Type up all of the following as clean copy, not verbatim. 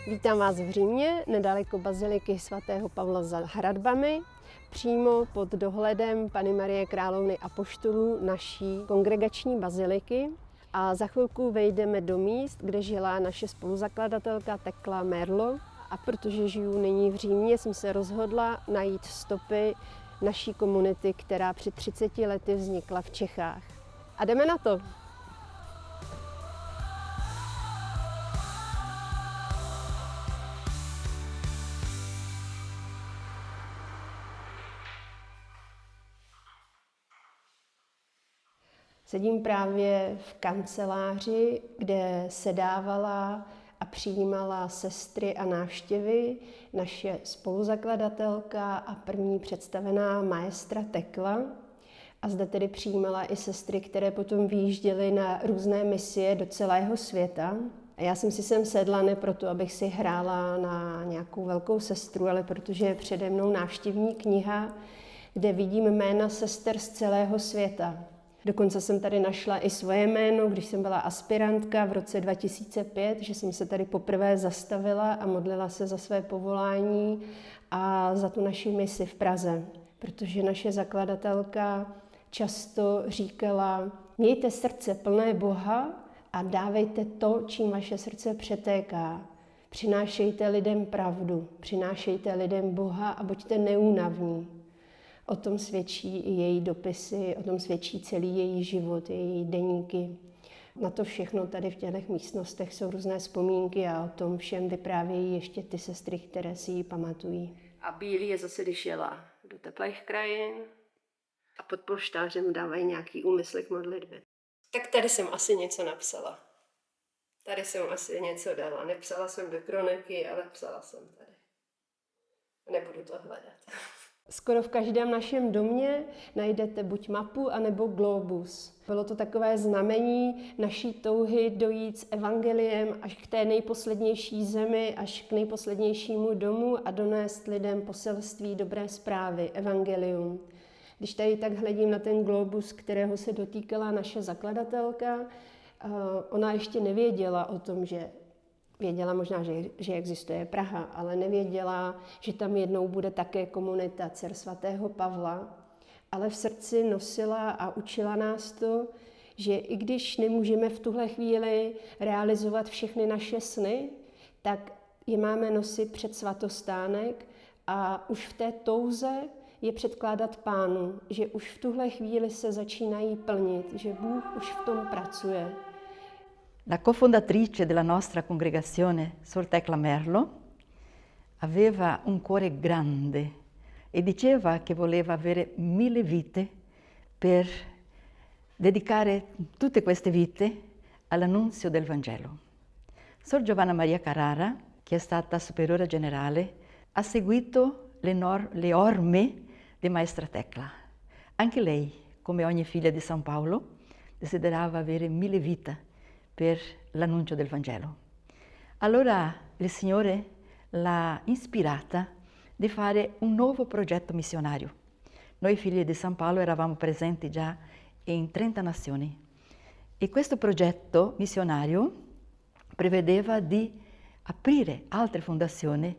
Vítám vás v Římě, nedaleko baziliky svatého Pavla za hradbami, přímo pod dohledem Panny Marie Královny apoštolů naší kongregační baziliky. A za chvilku vejdeme do míst, kde žila naše spoluzakladatelka Tekla Merlo. A protože žiju nyní v Římě, jsem se rozhodla najít stopy naší komunity, která před 30 lety vznikla v Čechách. A jdeme na to! Sedím právě v kanceláři, kde sedávala a přijímala sestry a návštěvy naše spoluzakladatelka a první představená maestra Tekla. A zde tedy přijímala i sestry, které potom vyjížděly na různé misie do celého světa. A já jsem si sem sedla ne proto, abych si hrála na nějakou velkou sestru, ale protože je přede mnou návštěvní kniha, kde vidím jména sester z celého světa. Dokonce jsem tady našla i svoje jméno, když jsem byla aspirantka v roce 2005, že jsem se tady poprvé zastavila a modlila se za své povolání a za tu naši misi v Praze. Protože naše zakladatelka často říkala, mějte srdce plné Boha a dávejte to, čím vaše srdce přetéká. Přinášejte lidem pravdu, přinášejte lidem Boha a buďte neúnavní. O tom svědčí i její dopisy, o tom svědčí celý její život, její deníky. Na to všechno tady v těchto místnostech jsou různé vzpomínky a o tom všem vyprávějí ještě ty sestry, které si ji pamatují. A bílý je zase, když jela do teplých krajin a pod polštářem dávají nějaký úmysly k modlitbě. Tak tady jsem asi něco napsala. Tady jsem asi něco dala. Nepsala jsem do kroniky, ale psala jsem tady. Nebudu to hledat. Skoro v každém našem domě najdete buď mapu, anebo globus. Bylo to takové znamení naší touhy dojít s evangeliem až k té nejposlednější zemi, až k nejposlednějšímu domu a donést lidem poselství dobré zprávy, evangelium. Když tady tak hledím na ten globus, kterého se dotýkala naše zakladatelka, ona ještě nevěděla o tom, že věděla možná, že existuje Praha, ale nevěděla, že tam jednou bude také komunita dcer svatého Pavla. Ale v srdci nosila a učila nás to, že i když nemůžeme v tuhle chvíli realizovat všechny naše sny, tak je máme nosit před svatostánek a už v té touze je předkládat Pánu, že už v tuhle chvíli se začínají plnit, že Bůh už v tom pracuje. La cofondatrice della nostra congregazione, Sor Tekla Merlo, aveva un cuore grande e diceva che voleva avere 1000 vite per dedicare tutte queste vite all'annunzio del Vangelo. Sor Giovanna Maria Carrara, che è stata superiora generale, ha seguito le orme di Maestra Tekla. Anche lei, come ogni figlia di San Paolo, desiderava avere 1000 vite per l'annuncio del Vangelo. Allora il Signore l'ha ispirata di fare un nuovo progetto missionario. Noi figli di San Paolo eravamo presenti già in 30 nazioni e questo progetto missionario prevedeva di aprire altre fondazioni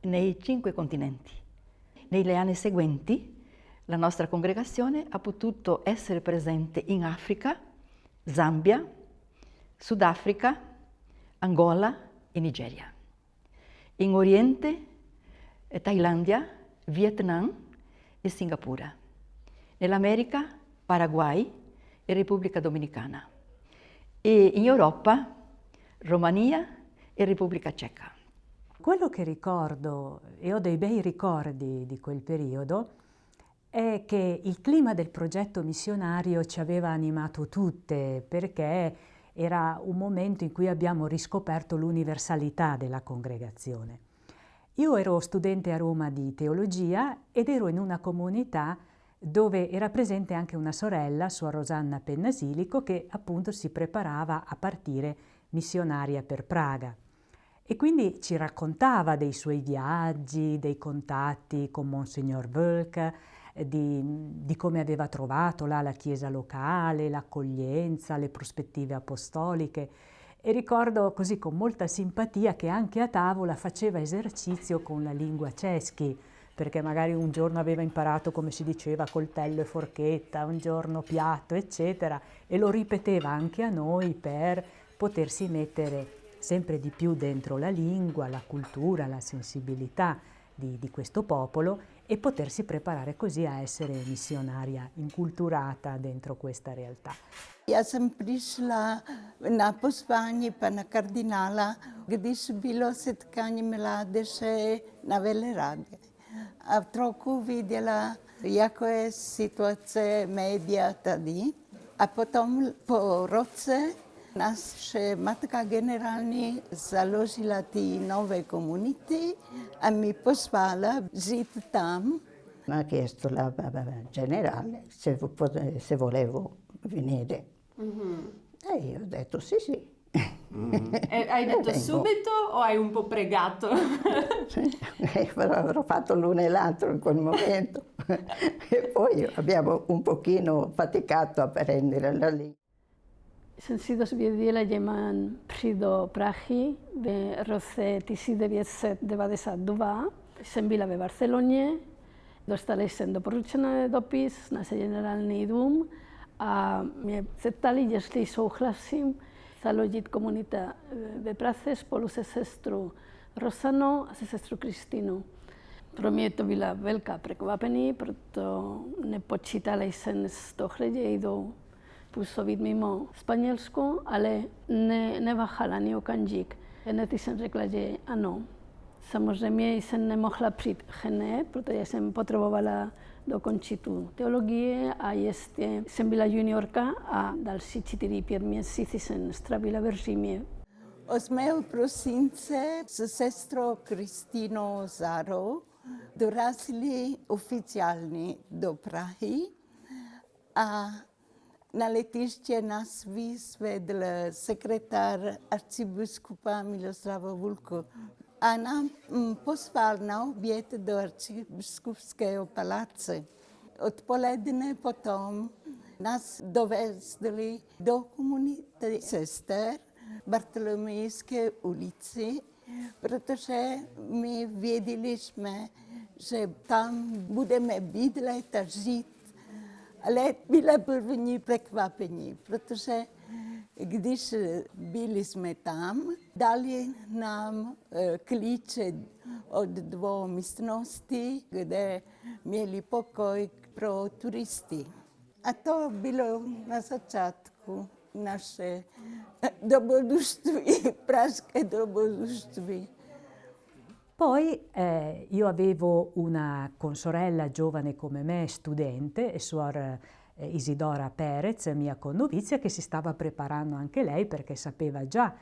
nei 5 continenti. Negli anni seguenti la nostra congregazione ha potuto essere presente in Africa, Zambia, Sudafrica, Angola e Nigeria. In Oriente, Thailandia, Vietnam e Singapore. Nell'America, Paraguay e Repubblica Dominicana. E in Europa, Romania e Repubblica Ceca. Quello che ricordo, e ho dei bei ricordi di quel periodo, è che il clima del progetto missionario ci aveva animato tutte, perché era un momento in cui abbiamo riscoperto l'universalità della congregazione. Io ero studente a Roma di teologia ed ero in una comunità dove era presente anche una sorella, Suor Rosanna Pennasilico, che appunto si preparava a partire missionaria per Praga. E quindi ci raccontava dei suoi viaggi, dei contatti con Monsignor Wölk, di come aveva trovato là la chiesa locale, l'accoglienza, le prospettive apostoliche. E ricordo così con molta simpatia che anche a tavola faceva esercizio con la lingua ceschi, perché magari un giorno aveva imparato come si diceva coltello e forchetta, un giorno piatto, eccetera, e lo ripeteva anche a noi per potersi mettere sempre di più dentro la lingua, la cultura, la sensibilità di questo popolo e potersi preparare così a essere missionaria inculturata dentro questa realtà. Ja sam prišla na posvanje pa na kardinala, gdje su bilo setkanje mladeže na Velerade. A trochu vidjela jako je situace medija tady. A potom po roce naše matka generální založila ty nové komunity a mi pozvala žít tam. Mi ha chiesto la generale se volevo venire. E io ho detto sì. Hai detto subito o hai un po' pregato? Avrò fatto l'uno e l'altro in quel momento. E poi abbiamo un pochino faticato a prenderla lì. Jsem si dozvěděla, že mám přijít do Prahy v roce 1992. Jsem byla ve Barceloně, dostala jsem doporučený dopis na generální dům a mě zeptali, jestli souhlasím založit komunitu ve Praze spolu se sestrou Rosanou a se sestrou Kristinou. Pro mě to byla velká překvapení, proto nepočítala jsem z toho, že jdu působit mimo Španělsko, ale neváhala ani okamžik. Hned jsem řekla, že ano. Samozřejmě jsem nemohla přijít hned, protože jsem potřebovala dokončit tu teologii a ještě jsem byla juniorka a další 4-5 měsíci jsem strávila v Římě. 8. prosince s sestrou Kristinou Zárou dorazili oficiálně do Prahy a na letiště nás vyzvedl sekretář arcibiskupa Miloslava Vulko a nám pozval na oběd do arcibiskupského paláce. Odpoledne potom nás dovezli do komunity sester Bartolomejské ulici, protože my věděli jsme, že tam budeme bydlet a žít. Ale byla první překvapení, protože když byli jsme tam, dali nám klíče od 2 místností, kde měli pokoj pro turisty. A to bylo na začátku naše dobrodružství, pražské dobrodružství. Poi io avevo una consorella giovane come me, studente, e suor Isidora Perez, mia connovizia, che si stava preparando anche lei perché sapeva già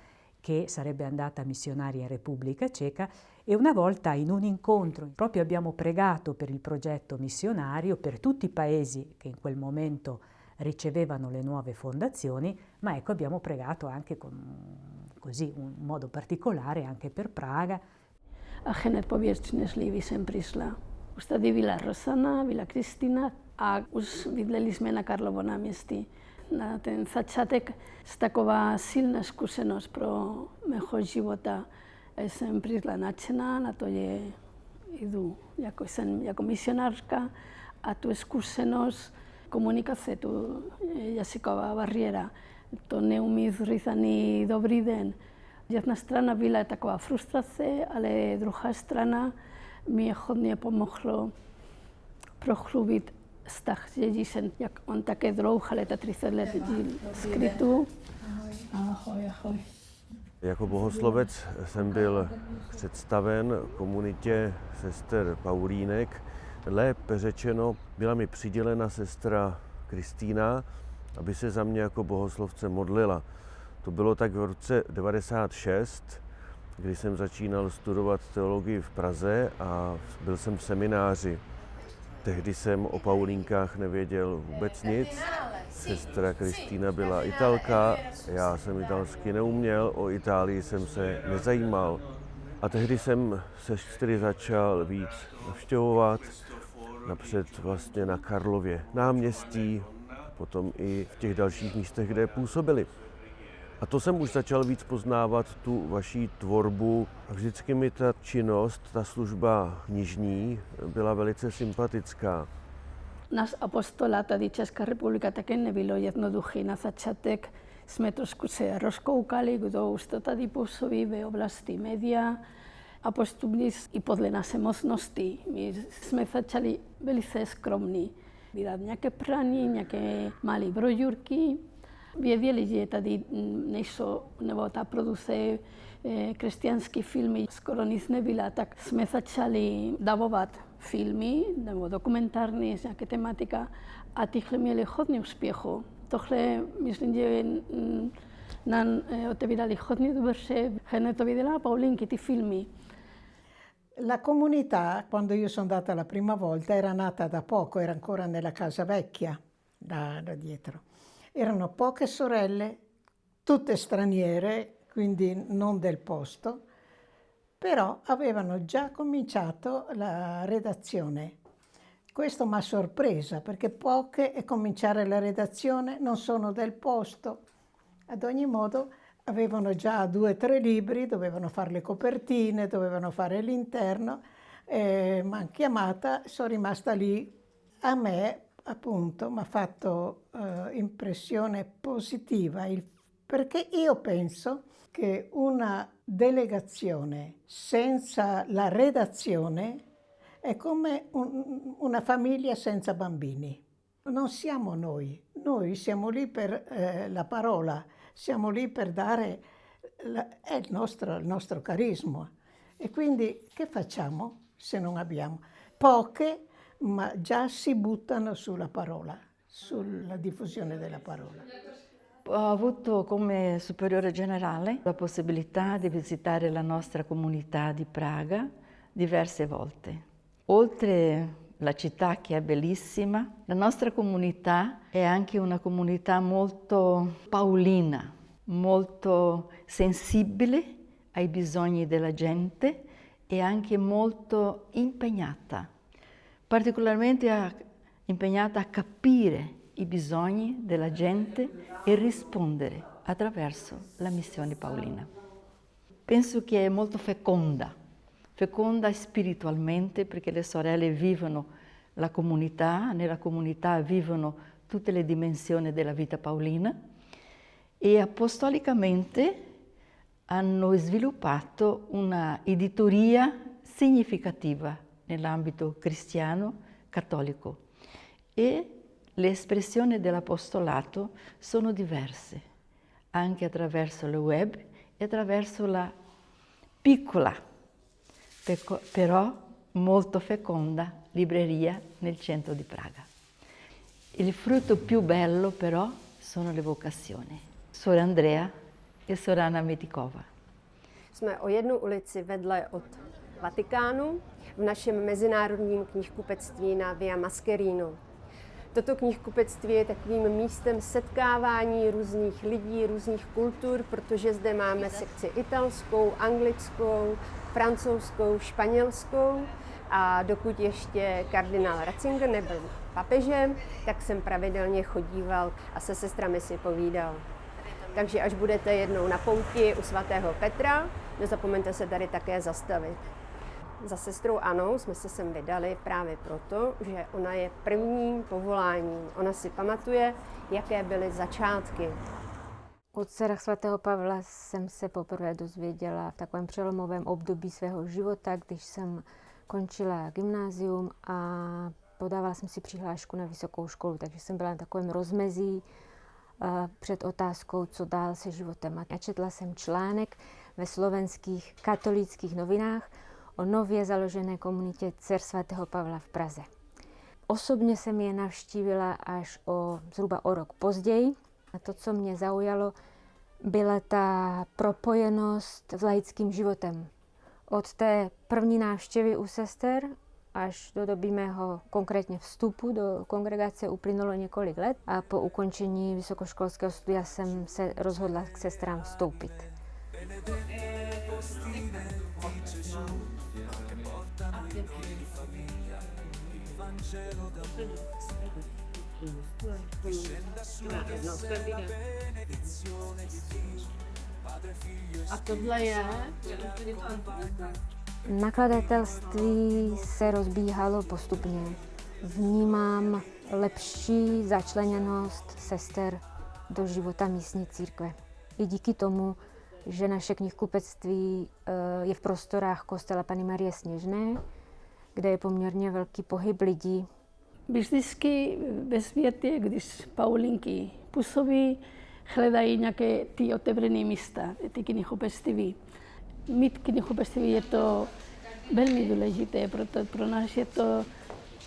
che sarebbe andata missionaria in Repubblica Ceca e una volta in un incontro proprio abbiamo pregato per il progetto missionario per tutti i paesi che in quel momento ricevevano le nuove fondazioni, ma ecco abbiamo pregato anche con così un modo particolare anche per Praga. A hned po věčnosti jsem přišla. Už tady byla Rosana, byla Kristina a už bydleli jsme na Karlovo náměstí. Na ten začátek taková silná zkušenost pro mého života. Jsem přišla nadšená na to, že jdu jako misionářka a tu zkušenost komunikace, tu jazyková bariéra, to neumí říct ani dobrý den. Jedna strana byla taková frustrace, ale druhá strana mi hodně pomohlo prochlubit vztah s Ježíšem, jak on také dlouhá léta, 30 let žil skrytu. Ahoj, ahoj. Jako bohoslovec jsem byl představen komunitě sester Paulínek. Lépe řečeno, byla mi přidělena sestra Kristýna, aby se za mě jako bohoslovce modlila. To bylo tak v roce 1996, kdy jsem začínal studovat teologii v Praze a byl jsem v semináři. Tehdy jsem o Paulínkách nevěděl vůbec nic. Sestra Kristýna byla Italka, já jsem italsky neuměl, o Itálii jsem se nezajímal. A tehdy jsem sestry začal víc navštěvovat, napřed vlastně na Karlově náměstí, potom i v těch dalších místech, kde působili. A to jsem už začal víc poznávat tu vaší tvorbu. Vždycky mi ta činnost, ta služba knižní byla velice sympatická. Náš apostolát tady Česká republika také nebylo jednoduché. Na začátek jsme trošku se rozkoukali, kdo už to tady působí ve oblasti média a postupně i podle naše možnosti. My jsme začali velice skromní. Vydat nějaké praní, nějaké malé brožurky. Věděli, že tady nejsou, nebo ta produkce křesťanské filmy skoro nic nebyla, tak jsme začali davovat filmy nebo dokumentární, nějaké tematika a tyhle měly hodně úspěchu. Tohle, myslím, že nám otevírali hodně dveře, hned to viděla Paulinky, ty filmy. La comunità, quando io sono andata la prima volta, era nata da poco, era ancora nella casa vecchia, da dietro. Erano poche sorelle, tutte straniere, quindi non del posto, però avevano già cominciato la redazione. Questo mi ha sorpresa, perché poche e cominciare la redazione non sono del posto. Ad ogni modo avevano già 2 o 3 libri, dovevano fare le copertine, dovevano fare l'interno, mi hanno chiamata, sono rimasta lì. A me appunto mi ha fatto impressione positiva, perché io penso che una delegazione senza la redazione è come una famiglia senza bambini. Non siamo noi siamo lì per la parola, siamo lì per dare è il nostro carisma. E quindi che facciamo se non abbiamo? Poche, ma già si buttano sulla parola, sulla diffusione della parola. Ho avuto come superiore generale la possibilità di visitare la nostra comunità di Praga diverse volte. Oltre la città che è bellissima, la nostra comunità è anche una comunità molto paolina, molto sensibile ai bisogni della gente e anche molto impegnata, particolarmente impegnata a capire i bisogni della gente e rispondere attraverso la missione paolina. Penso che è molto feconda spiritualmente perché le sorelle vivono la comunità, nella comunità vivono tutte le dimensioni della vita paolina e apostolicamente hanno sviluppato una editoria significativa nell'ambito cristiano cattolico e le espressioni dell'apostolato sono diverse, anche attraverso il web e attraverso la piccola, però molto feconda libreria nel centro di Praga. Il frutto più bello però sono le vocazioni. Sor Andrea e Sor Anna Metikova. Jsme o jednu ulici vedle od Vatikánu v našem mezinárodním knihkupectví na Via Mascherino. Toto knihkupectví je takovým místem setkávání různých lidí, různých kultur, protože zde máme sekci italskou, anglickou, francouzskou, španělskou a dokud ještě kardinál Ratzinger nebyl papežem, tak jsem pravidelně chodíval a se sestrami si povídal. Takže až budete jednou na pouti u svatého Petra, nezapomeňte se tady také zastavit. Za sestrou Anou jsme se sem vydali právě proto, že ona je prvním povoláním. Ona si pamatuje, jaké byly začátky. O dcerách svatého Pavla jsem se poprvé dozvěděla v takovém přelomovém období svého života, když jsem končila gymnázium a podávala jsem si přihlášku na vysokou školu, takže jsem byla na takovém rozmezí před otázkou, co dál se životem. A četla jsem článek ve slovenských katolických novinách o nově založené komunitě dcer svatého Pavla v Praze. Osobně jsem je navštívila až zhruba o rok později. A to, co mě zaujalo, byla ta propojenost s laickým životem. Od té první návštěvy u sester až do doby mého konkrétně vstupu do kongregace uplynulo několik let a po ukončení vysokoškolského studia jsem se rozhodla k sestrám vstoupit. A tohle je? Nakladatelství se rozbíhalo postupně. Vnímám lepší začleněnost sester do života místní církve. I díky tomu, že naše knihkupectví je v prostorách kostela Panny Marie Sněžné, kde je poměrně velký pohyb lidí. Vždycky ve světě, když Paulinky působí, hledají nějaké ty otevřené místa, ty knihkupectví. Mít knihkupectví je to velmi důležité, proto pro nás je to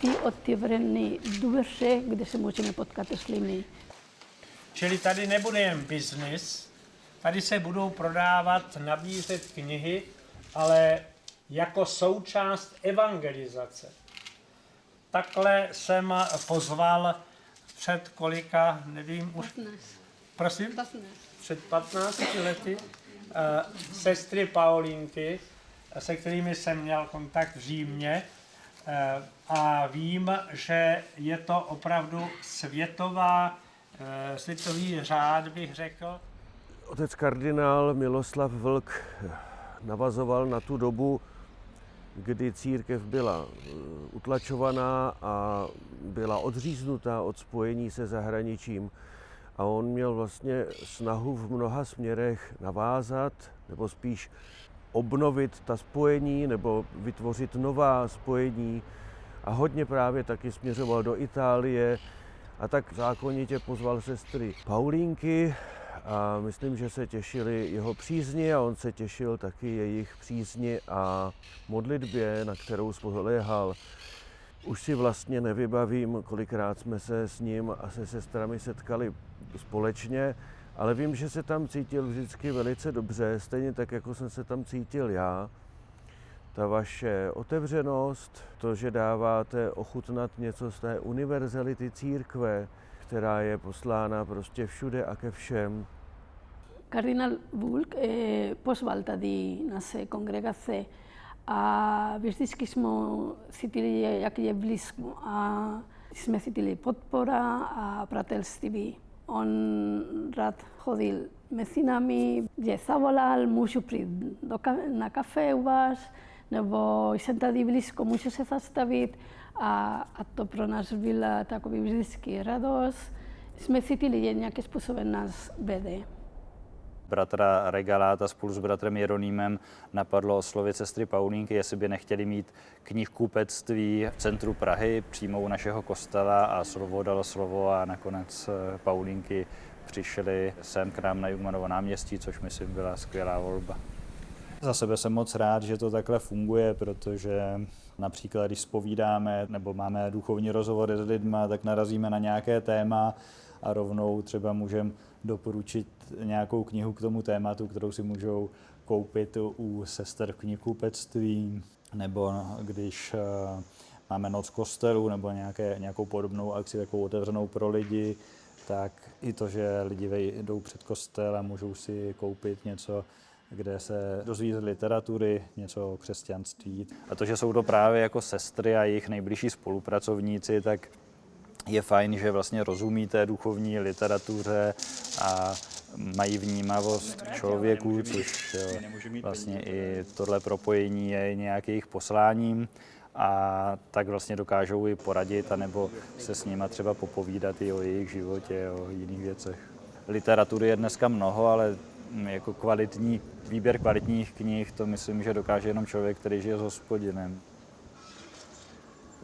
ty otevřené dveře, kde se můžeme potkat s lidmi. Čili tady nebude jen biznis, tady se budou prodávat, nabízet knihy, ale jako součást evangelizace. Takhle jsem pozval před kolika, nevím už. 15. Prosím? 15. Před 15 lety sestry Paulinky, se kterými jsem měl kontakt v Římě, a vím, že je to opravdu světový řád, bych řekl. Otec kardinál Miloslav Vlk navazoval na tu dobu, kdy církev byla utlačovaná a byla odříznutá od spojení se zahraničím. A on měl vlastně snahu v mnoha směrech navázat, nebo spíš obnovit ta spojení, nebo vytvořit nová spojení. A hodně právě taky směřoval do Itálie. A tak zákonitě pozval sestry Paulínky a myslím, že se těšili jeho přízni a on se těšil taky jejich přízni a modlitbě, na kterou spoléhal. Už si vlastně nevybavím, kolikrát jsme se s ním a se sestrami setkali společně, ale vím, že se tam cítil vždycky velice dobře, stejně tak, jako jsem se tam cítil já. Ta vaše otevřenost, to, že dáváte ochutnat něco z té univerzality církve, která je poslána prostě všude a ke všem. Kardinál Vlk pozval tady naše kongregace a vždycky jsme cítili, jak je blízko a jsme cítili podpora a přátelství. On rád chodil mezi námi, že zavolal, můžu přijít na kafe u vás, nebo jsem tady blízko, můžu se zastavit a to pro nás byla takový vždycky radost. Jsme cítili, že nějakým způsobem nás vede. Bratra Regaláta spolu s bratrem Jeronýmem napadlo oslovit sestry Paulínky, jestli by nechtěli mít knihkupectví v centru Prahy, přímo u našeho kostela, a slovo dalo slovo a nakonec Paulínky přišly sem k nám na Jungmannovo náměstí, což myslím byla skvělá volba. Za sebe jsem moc rád, že to takhle funguje, protože například, když zpovídáme nebo máme duchovní rozhovory s lidma, tak narazíme na nějaké téma a rovnou třeba můžeme doporučit nějakou knihu k tomu tématu, kterou si můžou koupit u sester v knihkupectví, nebo když máme noc kostelu nebo nějakou podobnou akci, takovou otevřenou pro lidi, tak i to, že lidi jdou před kostel a můžou si koupit něco, kde se dozví z literatury, něco o křesťanství. A to, že jsou to právě jako sestry a jejich nejbližší spolupracovníci, tak je fajn, že vlastně rozumí té duchovní literatuře a mají vnímavost k člověku, což vlastně i tohle propojení je nějak jejich posláním, a tak vlastně dokážou i poradit anebo se s nima třeba popovídat i o jejich životě, o jiných věcech. Literatury je dneska mnoho, ale jako výběr kvalitních knih, to myslím, že dokáže jenom člověk, který žije s Hospodinem.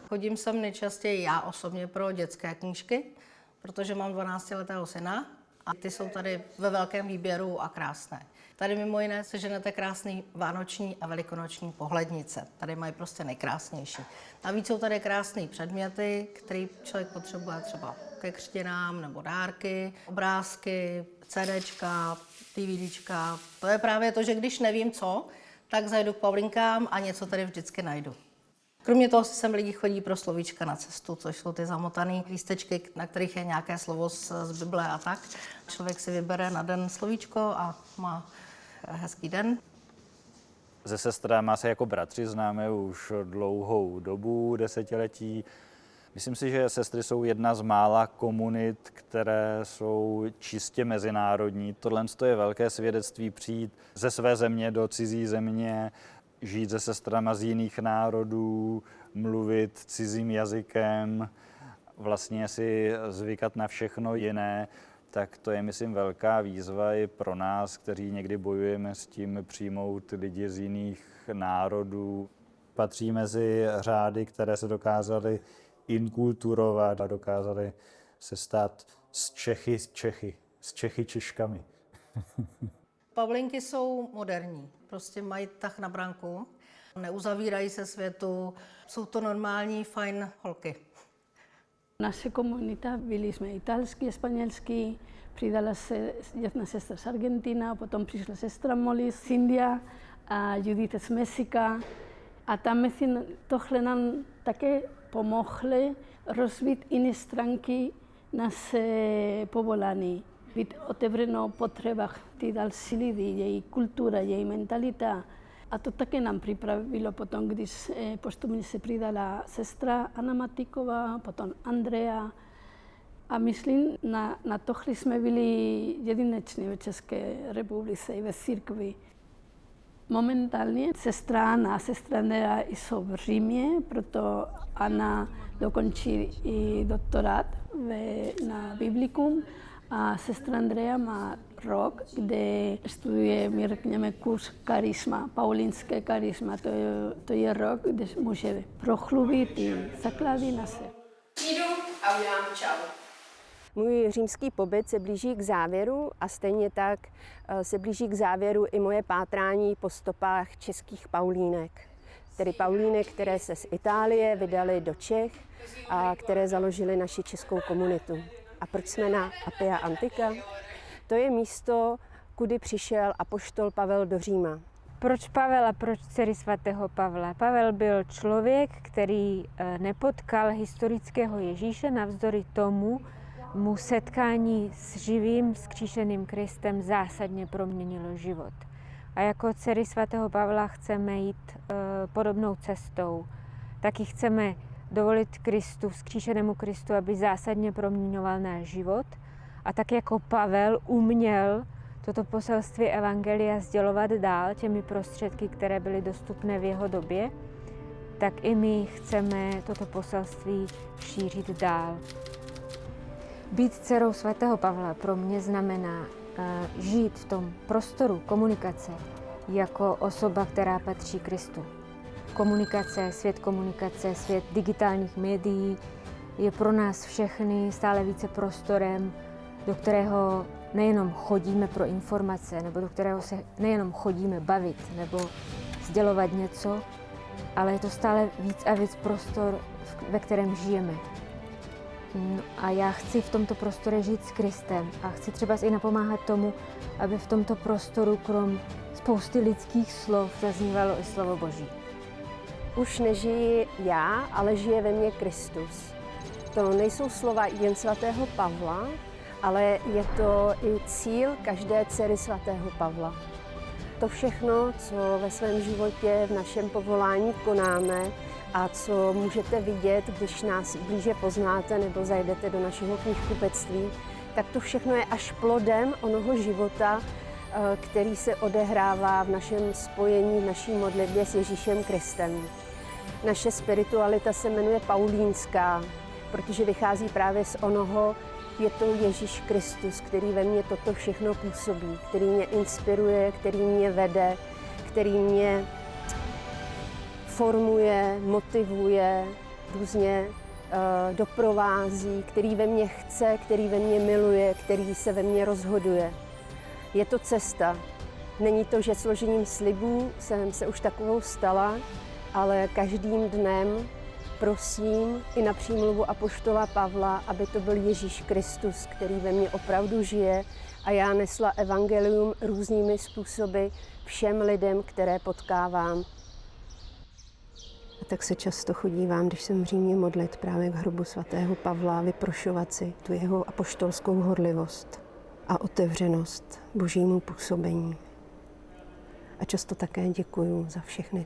Chodím sem nejčastěji já osobně pro dětské knížky, protože mám 12letého syna a ty jsou tady ve velkém výběru a krásné. Tady mimo jiné seženete krásný vánoční a velikonoční pohlednice. Tady mají prostě nejkrásnější. Navíc jsou tady krásné předměty, které člověk potřebuje třeba ke křtinám nebo dárky, obrázky, CDčka, DVDčka. To je právě to, že když nevím co, tak zajdu k Paulinkám a něco tady vždycky najdu. Kromě toho si sem lidi chodí pro slovíčka na cestu, což jsou ty zamotané lístečky, na kterých je nějaké slovo z Bible a tak. Člověk si vybere na den slovíčko a má hezký den. Se sestrama se jako bratři známe už dlouhou dobu, desetiletí. Myslím si, že sestry jsou jedna z mála komunit, které jsou čistě mezinárodní. Tohle je velké svědectví přijít ze své země do cizí země, žít se sestrama z jiných národů, mluvit cizím jazykem, vlastně si zvykat na všechno jiné. Tak to je, myslím, velká výzva i pro nás, kteří někdy bojujeme s tím přijmout lidi z jiných národů. Patří mezi řády, které se dokázaly inkulturovat a dokázaly se stát z Čechy Češkami. Pavlinky jsou moderní, prostě mají tah na branku, neuzavírají se světu, jsou to normální, fajn holky. Naše komunita byli jsme italský, španělský, přidala se jedna sestra z Argentina, potom přišla sestra Molly z India a Judith z Mexika. A tam tohle nám také pomohlo rozvít jiné stránky naše povolání. Být otevřeno potřebách ty další lidi, její kultura, její mentalita. A to také nám připravilo potom, když postupně se přidala sestra Anna Matíková, potom Andrea. A myslím, na tohle jsme byli jedineční v České republice i ve církvi. Momentálně sestra Anna a sestra Andrea jsou v Římě, proto Anna dokončí i doktorát na Biblikum a sestra Andrea má rok, kde studuje, my řekněme, kurz charisma, paulínské charisma. To je rok, kde může prochlubit i základy naše. Jdu a udělám čau. Můj římský pobyt se blíží k závěru a stejně tak se blíží k závěru i moje pátrání po stopách českých Paulínek. Tedy Paulínek, které se z Itálie vydaly do Čech a které založily naši českou komunitu. A proč jsme na Appia Antica? To je místo, kudy přišel apoštol Pavel do Říma. Proč Pavel a proč dcery svatého Pavla? Pavel byl člověk, který nepotkal historického Ježíše, navzdory tomu mu setkání s živým, vzkříšeným Kristem zásadně proměnilo život. A jako dcery svatého Pavla chceme jít podobnou cestou. Taky chceme dovolit Kristu, vzkříšenému Kristu, aby zásadně proměňoval náš život. A tak jako Pavel uměl toto poselství evangelia sdělovat dál těmi prostředky, které byly dostupné v jeho době, tak i my chceme toto poselství šířit dál. Být dcerou svatého Pavla pro mě znamená žít v tom prostoru komunikace jako osoba, která patří Kristu. Komunikace, svět digitálních médií je pro nás všechny stále více prostorem, do kterého nejenom chodíme pro informace, nebo do kterého se nejenom chodíme bavit nebo sdělovat něco, ale je to stále víc a víc prostor, ve kterém žijeme. A já chci v tomto prostoru žít s Kristem a chci třeba i napomáhat tomu, aby v tomto prostoru krom spousty lidských slov zaznívalo i slovo Boží. Už nežiji já, ale žije ve mně Kristus. To nejsou slova jen svatého Pavla, ale je to i cíl každé dcery svatého Pavla. To všechno, co ve svém životě, v našem povolání konáme a co můžete vidět, když nás blíže poznáte nebo zajdete do našeho knihkupectví, tak to všechno je až plodem onoho života, který se odehrává v našem spojení, v naší modlitbě s Ježíšem Kristem. Naše spiritualita se jmenuje paulínská, protože vychází právě z onoho, je to Ježíš Kristus, který ve mně toto všechno působí, který mě inspiruje, který mě vede, který mě formuje, motivuje, různě doprovází, který ve mně chce, který ve mně miluje, který se ve mně rozhoduje. Je to cesta. Není to, že složením slibů jsem se už takovou stala, ale každým dnem prosím i na přímluvu apoštola Pavla, aby to byl Ježíš Kristus, který ve mně opravdu žije a já nesla evangelium různými způsoby všem lidem, které potkávám. A tak se často chodívám, když jsem v Římě, modlit právě k hrobu svatého Pavla, vyprošovat si tu jeho apoštolskou horlivost a otevřenost Božímu působení. A často také děkuju za všechny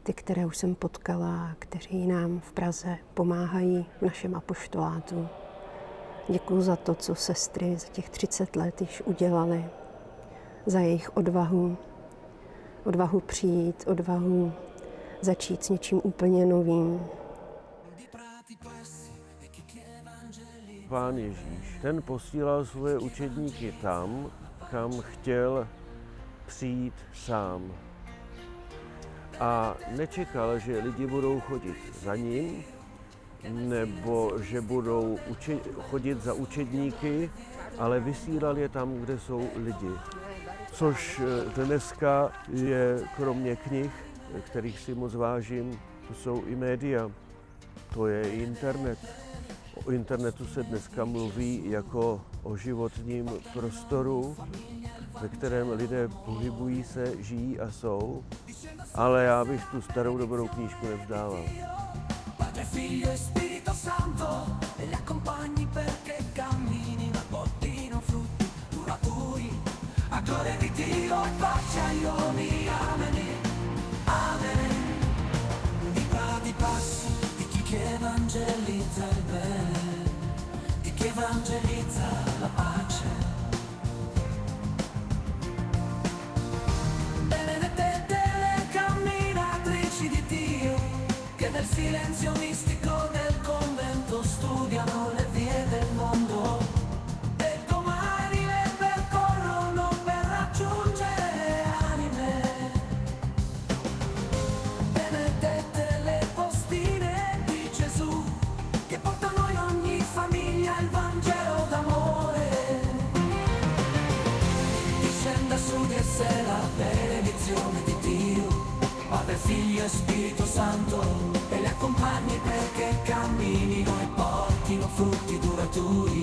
ty, které už jsem potkala, kteří nám v Praze pomáhají v našem apoštolátu. Děkuju za to, co sestry za těch 30 let již udělali, za jejich odvahu přijít, odvahu začít s něčím úplně novým. Pán Ježíš, ten posílal svoje učedníky tam, kam chtěl přijít sám. A nečekal, že lidi budou chodit za ním, nebo že budou chodit za učedníky, ale vysílal je tam, kde jsou lidi. Což dneska je kromě knih, kterých si moc vážím, to jsou i média, to je i internet. O internetu se dneska mluví jako o životním prostoru, ve kterém lidé pohybují se, žijí a jsou, ale já bych tu starou dobrou knížku nevzdával. Evangelizza la pace. Benedette le camminatrici di Dio, che nel silenzio mistico del convento studiano le vie del mondo. E domani le percorrono per raggiungere anime. Benedette le postine di Gesù, che portano in ogni famiglia il Vangelo d'amore. Discenda su di esse la benedizione di Dio, Padre, Figlio e Spirito Santo, e li accompagni perché camminino e portino frutti duraturi.